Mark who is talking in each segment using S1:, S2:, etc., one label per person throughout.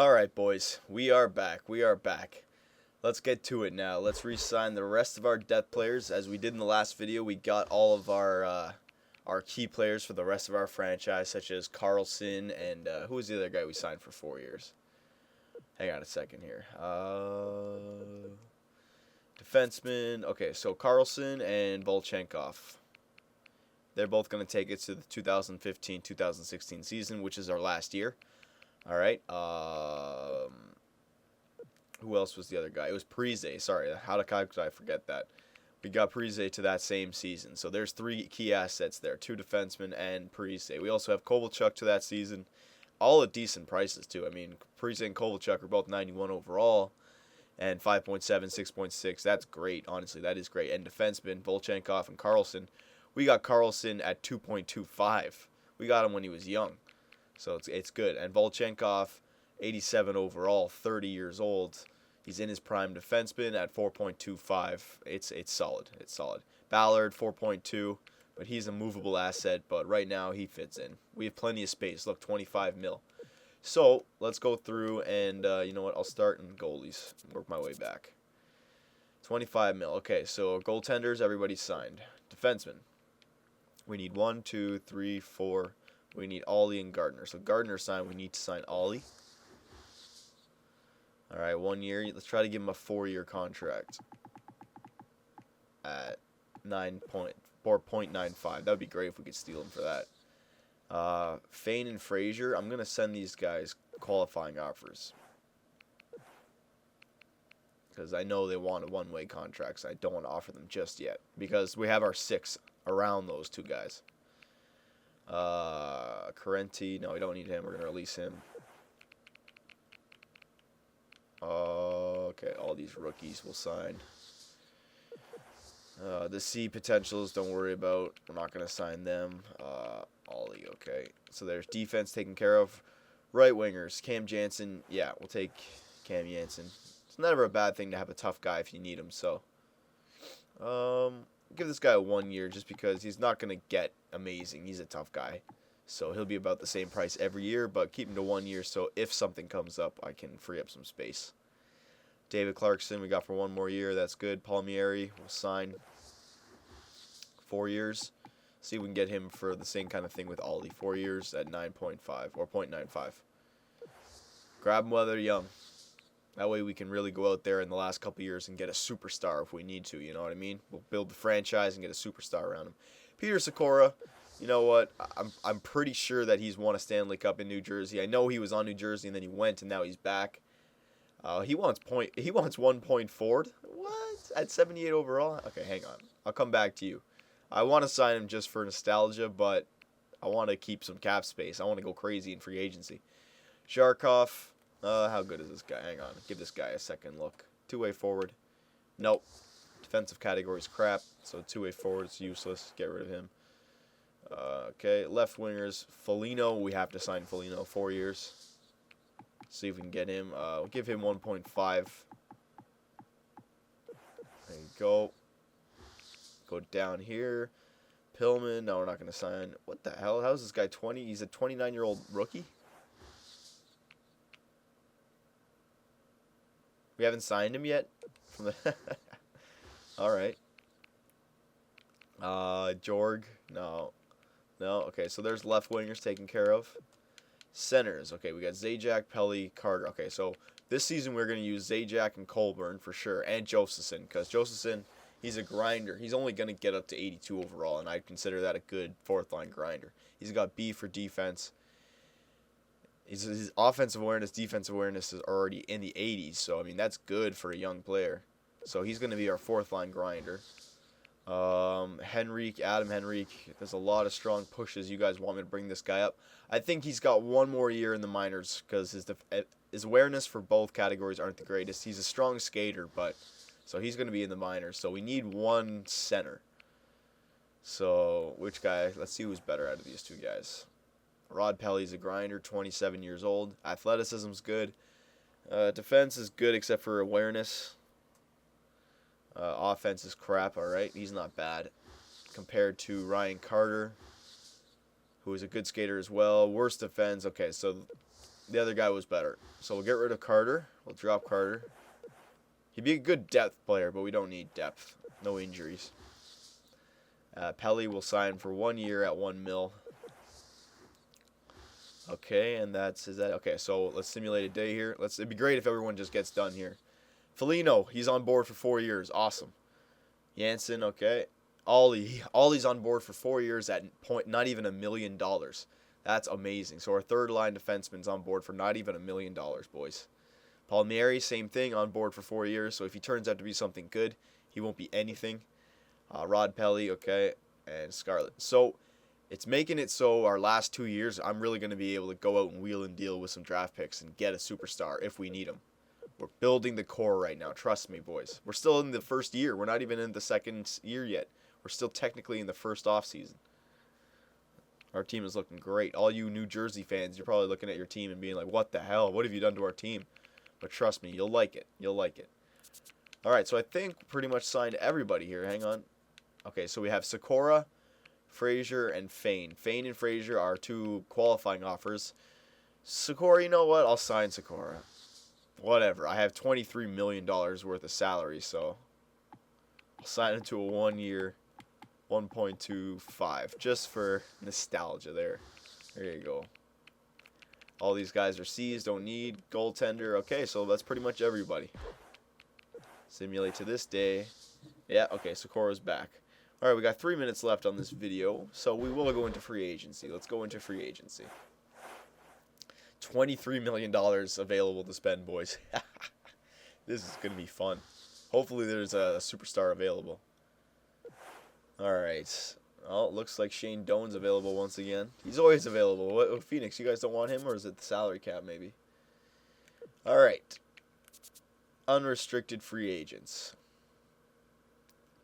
S1: All right, boys, we are back. We are back. Let's get to it now. Let's re-sign the rest of our depth players. As we did in the last video, we got all of our key players for the rest of our franchise, such as Carlson and who was the other guy we signed for 4 years? Hang on a second here. Defenseman. Okay, so Carlson and Volchenkov. They're both going to take it to the 2015-2016 season, which is our last year. All right. Who else was the other guy? It was Parise. Sorry, how could I forget that? We got Parise to that same season. So there's 3 key assets there, 2 defensemen and Parise. We also have Kovalchuk to that season. All at decent prices, too. I mean, Parise and Kovalchuk are both 91 overall and 5.7, 6.6. That's great, honestly. That is great. And defensemen, Volchenkov and Carlson. We got Carlson at 2.25. We got him when he was young. So it's good. And Volchenkov, 87 overall, 30 years old. He's in his prime defenseman at 4.25. It's solid. It's solid. Ballard, 4.2, but he's a movable asset, but right now he fits in. We have plenty of space. Look, 25 mil. So let's go through and, you know what, I'll start in goalies. Work my way back. 25 mil. Okay, so goaltenders, everybody's signed. Defensemen. We need 1, 2, 3, 4. We need Ollie and Gardner. So Gardner signed. We need to sign Ollie. All right, 1 year. Let's try to give him a 4-year contract at 4.95. That would be great if we could steal him for that. Fane and Frazier. I'm gonna send these guys qualifying offers because I know they want a one-way contract. So I don't want to offer them just yet because we have our 6 around those 2 guys. Carenti, no, we don't need him. We're going to release him. Okay, all these rookies will sign. The C potentials, don't worry about. We're not going to sign them. Ollie, okay. So there's defense taken care of. Right wingers, Cam Jansen. Yeah, we'll take Cam Jansen. It's never a bad thing to have a tough guy if you need him. So, give this guy 1 year just because he's not going to get amazing. He's a tough guy. So he'll be about the same price every year, but keep him to 1 year so if something comes up, I can free up some space. David Clarkson, we got for 1 more year. That's good. Palmieri, we'll sign 4 years. See if we can get him for the same kind of thing with Ollie. 4 years at 9.5 or 0.95. Grab him while they're young. That way we can really go out there in the last couple years and get a superstar if we need to, you know what I mean? We'll build the franchise and get a superstar around him. Peter Sikora, you know what? I'm pretty sure that he's won a Stanley Cup in New Jersey. I know he was on New Jersey and then he went and now he's back. He wants 1 point forward. What? At 78 overall? Okay, hang on. I'll come back to you. I want to sign him just for nostalgia, but I want to keep some cap space. I want to go crazy in free agency. Sharkov. How good is this guy? Hang on. Give this guy a second look. 2-way forward. Nope. Defensive category's crap, so 2-way forward is useless. Get rid of him. Okay, left wingers. Foligno. We have to sign Foligno. 4 years. See if we can get him. We'll give him 1.5. There you go. Go down here. Pillman. No, we're not going to sign. What the hell? How's this guy 20? He's a 29-year-old rookie? We haven't signed him yet? All right. Jorg. No. No. Okay, so there's left wingers taken care of. Centers. Okay, we got Zajac, Pelly, Carter. Okay, so this season we're going to use Zajac and Colburn for sure, and Josephson, because Josephson, he's a grinder. He's only going to get up to 82 overall, and I'd consider that a good fourth-line grinder. He's got B for defense. His offensive awareness, defensive awareness is already in the 80s, so, I mean, that's good for a young player. So he's going to be our fourth-line grinder. Adam Henrique, there's a lot of strong pushes. You guys want me to bring this guy up? I think he's got 1 more year in the minors because his awareness for both categories aren't the greatest. He's a strong skater, but so he's going to be in the minors. So we need 1 center. So which guy? Let's see who's better out of these 2 guys. Rod Pelly's a grinder, 27 years old. Athleticism's good. Defense is good except for awareness. Offense is crap, all right. He's not bad compared to Ryan Carter, who is a good skater as well. Worst defense. Okay, so the other guy was better. So we'll get rid of Carter. We'll drop Carter. He'd be a good depth player, but we don't need depth. No injuries. Pelly will sign for 1 year at $1 million. Okay, and is that okay? So let's simulate a day here. It'd be great if everyone just gets done here. Foligno, he's on board for 4 years. Awesome. Jansen, okay. Ollie's on board for 4 years at not even $1 million. That's amazing. So our third line defenseman's on board for not even $1 million, boys. Palmieri, same thing, on board for 4 years. So if he turns out to be something good, he won't be anything. Rod Pelly, okay, and Scarlett. So it's making it so our last 2 years, I'm really going to be able to go out and wheel and deal with some draft picks and get a superstar if we need them. We're building the core right now. Trust me, boys. We're still in the first year. We're not even in the second year yet. We're still technically in the first off season. Our team is looking great. All you New Jersey fans, you're probably looking at your team and being like, what the hell? What have you done to our team? But trust me, you'll like it. You'll like it. All right, so I think pretty much signed everybody here. Hang on. Okay, so we have Sikora, Frazier, and Fane. Fane and Frazier are 2 qualifying offers. Sikora, you know what? I'll sign Sikora. Whatever. I have $23 million worth of salary, so I'll sign him to a 1 year, 1.25, just for nostalgia there. There you go. All these guys are C's, don't need goaltender. Okay, so that's pretty much everybody. Simulate to this day. Yeah, okay, Sikora's back. All right, we got 3 minutes left on this video, so we will go into free agency. Let's go into free agency. $23 million available to spend, boys. This is going to be fun. Hopefully there's a superstar available. All right. Oh, it looks like Shane Doan's available once again. He's always available. What, Phoenix, you guys don't want him, or is it the salary cap maybe? All right. Unrestricted free agents.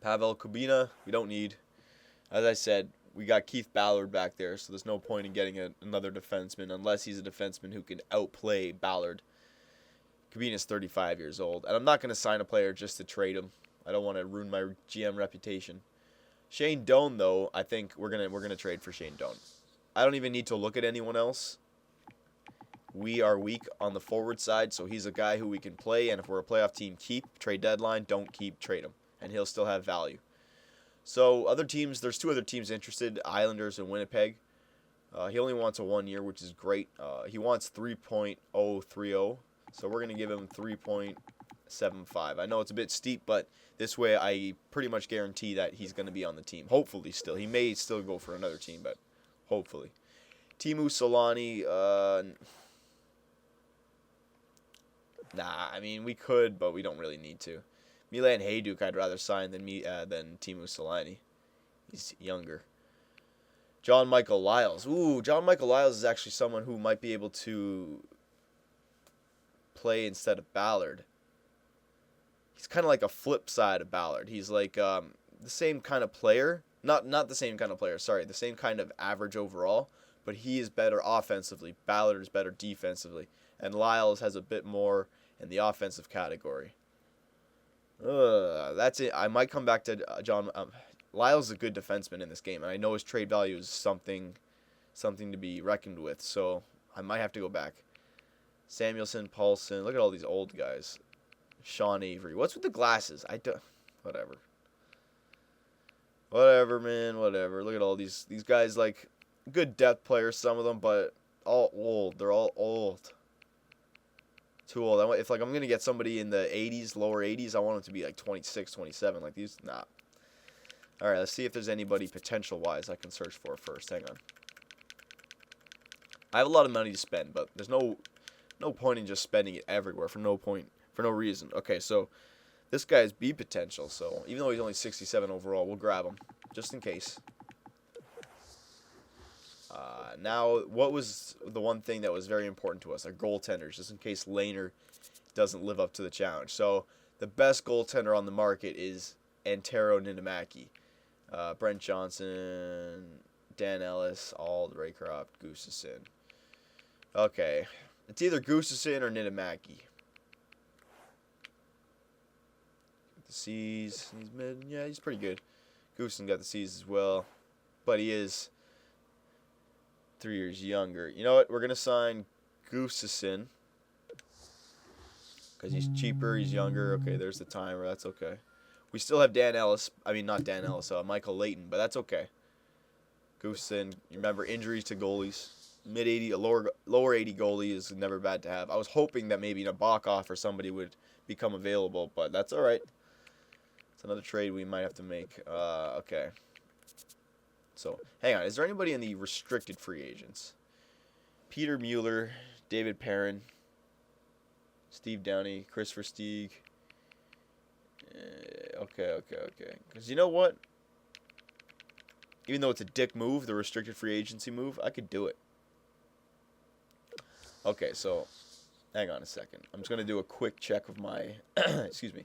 S1: Pavel Kubina, we don't need. As I said, we got Keith Ballard back there, so there's no point in getting another defenseman unless he's a defenseman who can outplay Ballard. Kubina's 35 years old, and I'm not going to sign a player just to trade him. I don't want to ruin my GM reputation. Shane Doan, though, I think we're gonna trade for Shane Doan. I don't even need to look at anyone else. We are weak on the forward side, so he's a guy who we can play, and if we're a playoff team, keep. Trade deadline, don't keep, trade him, and he'll still have value. So other teams, there's 2 other teams interested, Islanders and Winnipeg. He only wants a 1 year, which is great. He wants 3.030, so we're going to give him 3.75. I know it's a bit steep, but this way I pretty much guarantee that he's going to be on the team. Hopefully still. He may still go for another team, but hopefully. Teemu Solani, nah, I mean, we could, but we don't really need to. Milan Hajduk I'd rather sign than Teemu Solani. He's younger. John Michael Lyles. Ooh, John Michael Lyles is actually someone who might be able to play instead of Ballard. He's kind of like a flip side of Ballard. He's like the same kind of player. Not the same kind of player, sorry. The same kind of average overall, but he is better offensively. Ballard is better defensively. And Lyles has a bit more in the offensive category. That's it. I might come back to John. Lyle's a good defenseman in this game, and I know his trade value is something to be reckoned with. So I might have to go back. Samuelson, Paulson. Look at all these old guys. Sean Avery. What's with the glasses? Whatever. Whatever, man. Whatever. Look at all these guys. Like good depth players, some of them, but all old. They're all old. Too old. If I'm gonna get somebody in the 80s, lower 80s, I want them to be like 26, 27. Like these, nah. All right, let's see if there's anybody potential-wise I can search for first. Hang on. I have a lot of money to spend, but there's no point in just spending it everywhere for no reason. Okay, so this guy's B potential. So even though he's only 67 overall, we'll grab him just in case. Now, what was the one thing that was very important to us? Our goaltenders, just in case Lehner doesn't live up to the challenge. So the best goaltender on the market is Antero Niittymaki. Brent Johnson, Dan Ellis, Ald, Raycroft, Gustafsson. Okay. It's either Gustafsson or Niittymaki. The C's. He's mid. Yeah, he's pretty good. Gustafsson got the C's as well. But he is 3 years younger. You know what? We're going to sign Gustafsson. Because he's cheaper, he's younger. Okay, there's the timer. That's okay. We still have Dan Ellis. I mean, not Dan Ellis, Michael Leighton, but that's okay. Gustafsson, you remember injuries to goalies. Mid-80, a lower 80 goalie is never bad to have. I was hoping that maybe Nabokov or somebody would become available, but that's all right. It's another trade we might have to make. Okay. So, hang on. Is there anybody in the restricted free agents? Peter Mueller, David Perrin, Steve Downey, Chris Versteeg. Okay. Because you know what? Even though it's a dick move, the restricted free agency move, I could do it. Okay, so hang on a second. I'm just going to do a quick check of my, excuse me,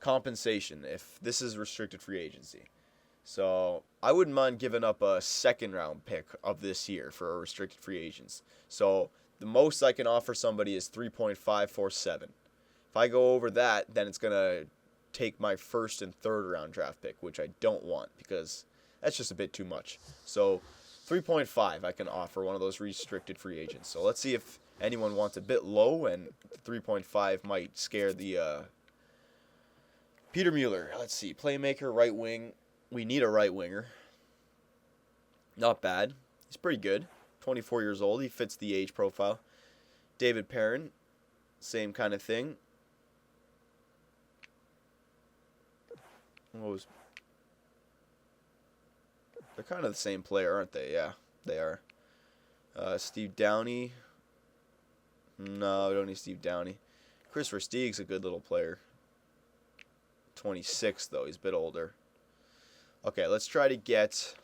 S1: compensation if this is restricted free agency. So I wouldn't mind giving up a second round pick of this year for a restricted free agents. So the most I can offer somebody is 3.547. If I go over that, then it's going to take my first and third round draft pick, which I don't want because that's just a bit too much. So 3.5 I can offer one of those restricted free agents. So let's see if anyone wants a bit low, and 3.5 might scare the Peter Mueller. Let's see. Playmaker, right wing. We need a right winger. Not bad. He's pretty good. 24 years old. He fits the age profile. David Perrin. Same kind of thing. They're kind of the same player, aren't they? Yeah, they are. Steve Downey. No, we don't need Steve Downey. Chris Versteeg's a good little player. 26, though. He's a bit older. Okay, let's try to get...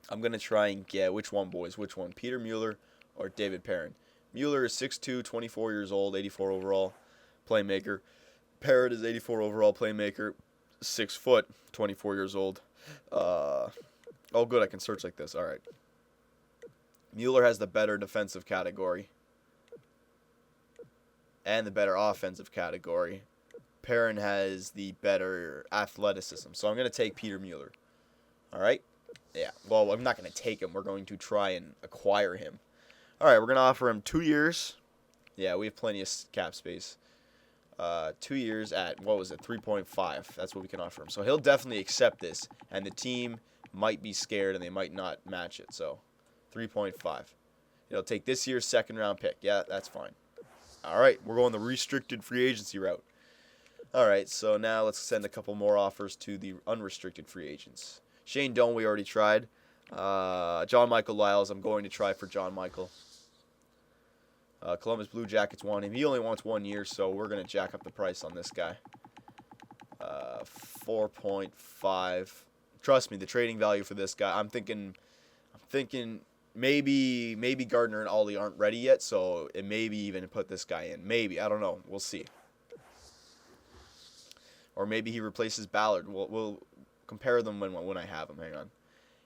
S1: I'm going to try and get... Which one, boys? Which one? Peter Mueller or David Perrin? Mueller is 6'2", 24 years old, 84 overall playmaker. Perrin is 84 overall playmaker, 6 foot, 24 years old. Oh, good, I can search like this. All right. Mueller has the better defensive category and the better offensive category. Perrin has the better athleticism. So I'm going to take Peter Mueller. All right? Yeah. Well, I'm not going to take him. We're going to try and acquire him. All right, we're going to offer him 2 years. Yeah, we have plenty of cap space. 2 years at, 3.5. That's what we can offer him. So he'll definitely accept this, and the team might be scared, and they might not match it. So 3.5. He'll take this year's second-round pick. Yeah, that's fine. All right, we're going the restricted free agency route. All right, so now let's send a couple more offers to the unrestricted free agents. Shane Doan, we already tried. John Michael Lyles, I'm going to try for John Michael. Columbus Blue Jackets want him. He only wants 1 year, so we're going to jack up the price on this guy. 4.5. Trust me, the trading value for this guy, I'm thinking maybe Gardner and Ollie aren't ready yet, so it maybe even put this guy in. Maybe, I don't know. We'll see. Or maybe he replaces Ballard. We'll compare them when I have him. Hang on.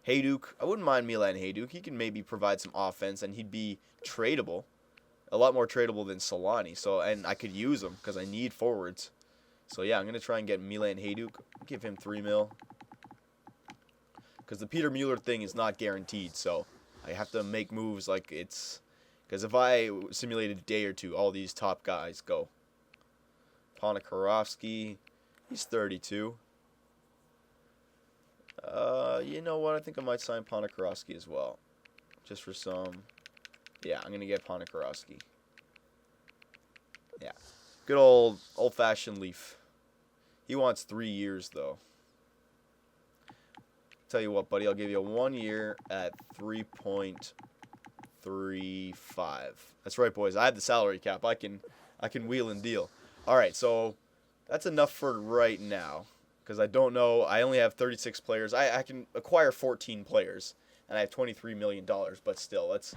S1: Hayduk, I wouldn't mind Milan Hayduk. He can maybe provide some offense, and he'd be tradable. A lot more tradable than Solani. And I could use him because I need forwards. So, yeah, I'm going to try and get Milan Hayduk. Give him $3 million. Because the Peter Mueller thing is not guaranteed. So, I have to make moves like it's... Because if I simulate a day or two, all these top guys go. Ponikarovsky, he's 32. You know what? I think I might sign Ponikarovsky as well. Just for some... Yeah, I'm going to get Ponikarovsky. Yeah. Good old-fashioned Leaf. He wants 3 years, though. Tell you what, buddy, I'll give you 1 year at 3.35. That's right, boys. I have the salary cap. I can wheel and deal. All right, so that's enough for right now. Because I don't know. I only have 36 players. I can acquire 14 players. And I have $23 million. But still, let's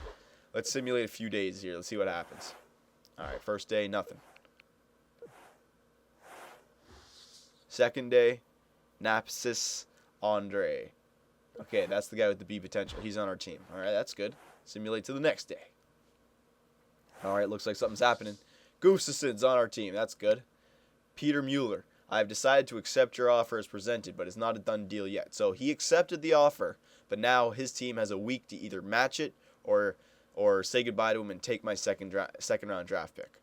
S1: simulate a few days here. Let's see what happens. All right, first day, nothing. Second day, Napsis Andre. Okay, that's the guy with the B potential. He's on our team. All right, that's good. Simulate to the next day. All right, looks like something's happening. Gustafsson's on our team. That's good. Peter Mueller. I have decided to accept your offer as presented, but it's not a done deal yet. So he accepted the offer, but now his team has a week to either match it or or say goodbye to him and take my second round draft pick.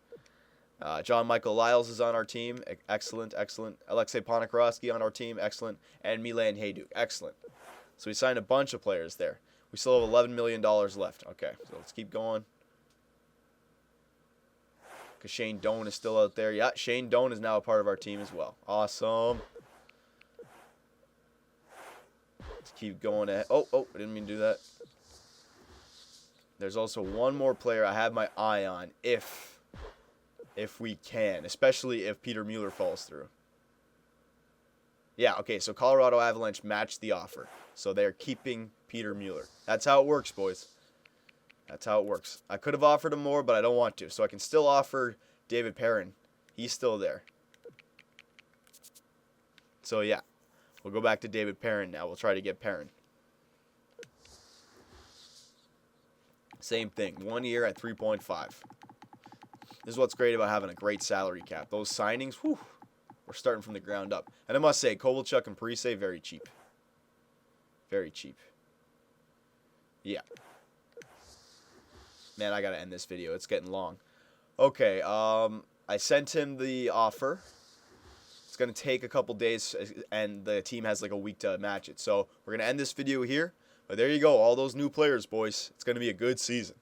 S1: John Michael Lyles is on our team. Excellent, excellent. Alexei Ponikarovsky on our team. Excellent. And Milan Hajduk. Excellent. So we signed a bunch of players there. We still have $11 million left. Okay, so let's keep going. Because Shane Doan is still out there. Yeah, Shane Doan is now a part of our team as well. Awesome. Let's keep going ahead. Oh, I didn't mean to do that. There's also one more player I have my eye on if we can, especially if Peter Mueller falls through. Yeah, okay, so Colorado Avalanche matched the offer. So they're keeping Peter Mueller. That's how it works, boys. That's how it works. I could have offered him more, but I don't want to. So I can still offer David Perrin. He's still there. So, yeah. We'll go back to David Perrin now. We'll try to get Perrin. Same thing. 1 year at 3.5. This is what's great about having a great salary cap. Those signings, whew, we're starting from the ground up. And I must say, Kovalchuk and Parise, very cheap. Very cheap. Yeah. Man, I got to end this video. It's getting long. Okay, I sent him the offer. It's going to take a couple days, and the team has like a week to match it. So we're going to end this video here. But there you go, all those new players, boys. It's going to be a good season.